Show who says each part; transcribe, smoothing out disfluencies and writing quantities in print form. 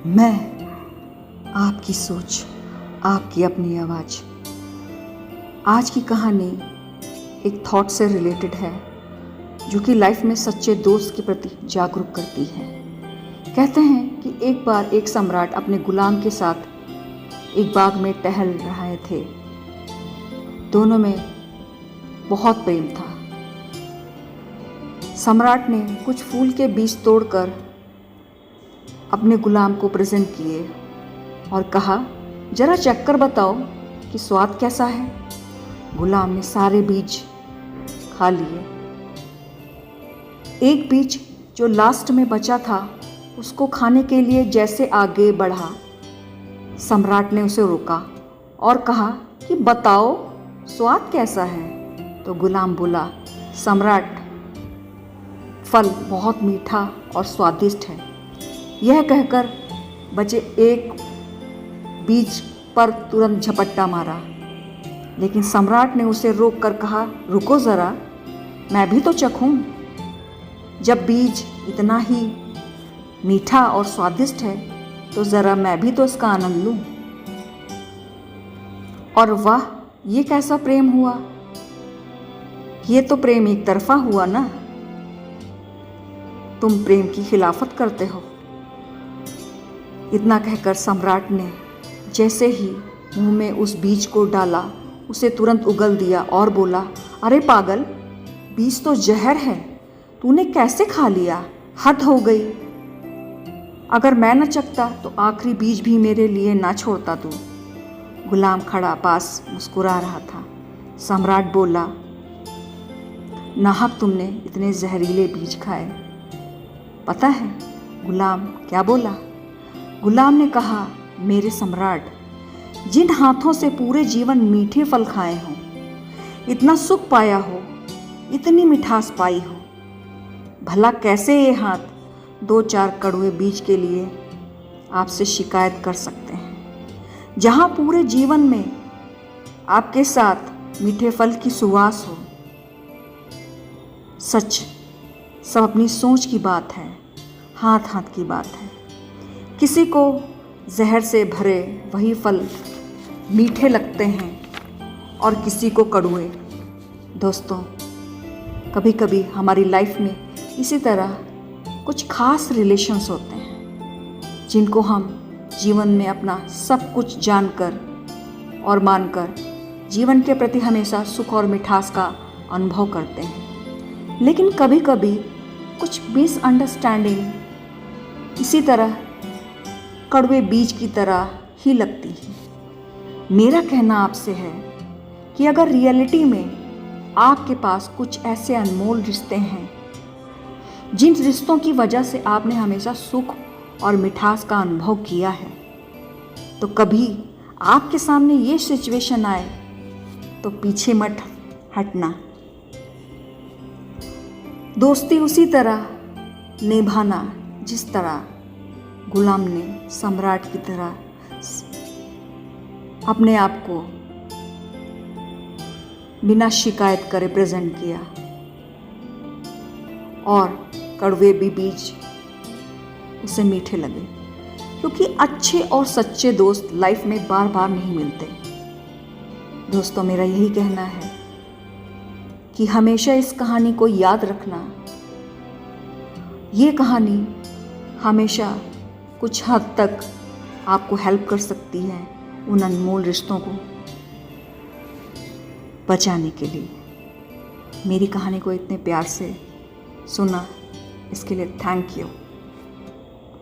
Speaker 1: मैं, आपकी सोच, आपकी अपनी आवाज़। आज की कहानी एक थॉट से रिलेटेड है जो कि लाइफ में सच्चे दोस्त के प्रति जागरूक करती है। कहते हैं कि एक बार एक सम्राट अपने गुलाम के साथ एक बाग में टहल रहे थे। दोनों में बहुत प्रेम था। सम्राट ने कुछ फूल के बीज तोड़कर अपने गुलाम को प्रेजेंट किए और कहा, जरा चेक कर बताओ कि स्वाद कैसा है। गुलाम ने सारे बीज खा लिए। एक बीज जो लास्ट में बचा था उसको खाने के लिए जैसे आगे बढ़ा, सम्राट ने उसे रोका और कहा कि बताओ स्वाद कैसा है। तो गुलाम बोला, सम्राट, फल बहुत मीठा और स्वादिष्ट है। यह कहकर बचे एक बीज पर तुरंत झपट्टा मारा, लेकिन सम्राट ने उसे रोक कर कहा, रुको ज़रा, मैं भी तो चखूं। जब बीज इतना ही मीठा और स्वादिष्ट है तो ज़रा मैं भी तो इसका आनंद लूं। और वाह, ये कैसा प्रेम हुआ। ये तो प्रेम एक तरफा हुआ ना। तुम प्रेम की खिलाफत करते हो। इतना कहकर सम्राट ने जैसे ही मुंह में उस बीज को डाला, उसे तुरंत उगल दिया और बोला, अरे पागल, बीज तो जहर है, तूने कैसे खा लिया? हद हो गई। अगर मैं न चखता तो आखिरी बीज भी मेरे लिए ना छोड़ता तू। गुलाम खड़ा पास मुस्कुरा रहा था। सम्राट बोला, नाहक तुमने इतने जहरीले बीज खाए। पता है गुलाम क्या बोला? गुलाम ने कहा, मेरे सम्राट, जिन हाथों से पूरे जीवन मीठे फल खाए हों, इतना सुख पाया हो, इतनी मिठास पाई हो, भला कैसे ये हाथ दो चार कड़वे बीज के लिए आपसे शिकायत कर सकते हैं, जहां पूरे जीवन में आपके साथ मीठे फल की सुवास हो। सच सब अपनी सोच की बात है, हाथ हाथ की बात है। किसी को जहर से भरे वही फल मीठे लगते हैं और किसी को कड़वे। दोस्तों, कभी कभी हमारी लाइफ में इसी तरह कुछ खास रिलेशंस होते हैं जिनको हम जीवन में अपना सब कुछ जानकर और मानकर जीवन के प्रति हमेशा सुख और मिठास का अनुभव करते हैं। लेकिन कभी कभी कुछ मिसअंडरस्टैंडिंग इसी तरह कड़वे बीज की तरह ही लगती है। मेरा कहना आपसे है कि अगर रियलिटी में आपके पास कुछ ऐसे अनमोल रिश्ते हैं जिन रिश्तों की वजह से आपने हमेशा सुख और मिठास का अनुभव किया है, तो कभी आपके सामने ये सिचुएशन आए तो पीछे मत हटना। दोस्ती उसी तरह निभाना जिस तरह गुलाम ने सम्राट की तरह अपने आप को बिना शिकायत करे प्रेजेंट किया और कड़वे भी बीज उसे मीठे लगे, क्योंकि अच्छे और सच्चे दोस्त लाइफ में बार बार नहीं मिलते। दोस्तों, मेरा यही कहना है कि हमेशा इस कहानी को याद रखना। ये कहानी हमेशा कुछ हद तक आपको हेल्प कर सकती है उन अनमोल रिश्तों को बचाने के लिए। मेरी कहानी को इतने प्यार से सुना, इसके लिए थैंक यू।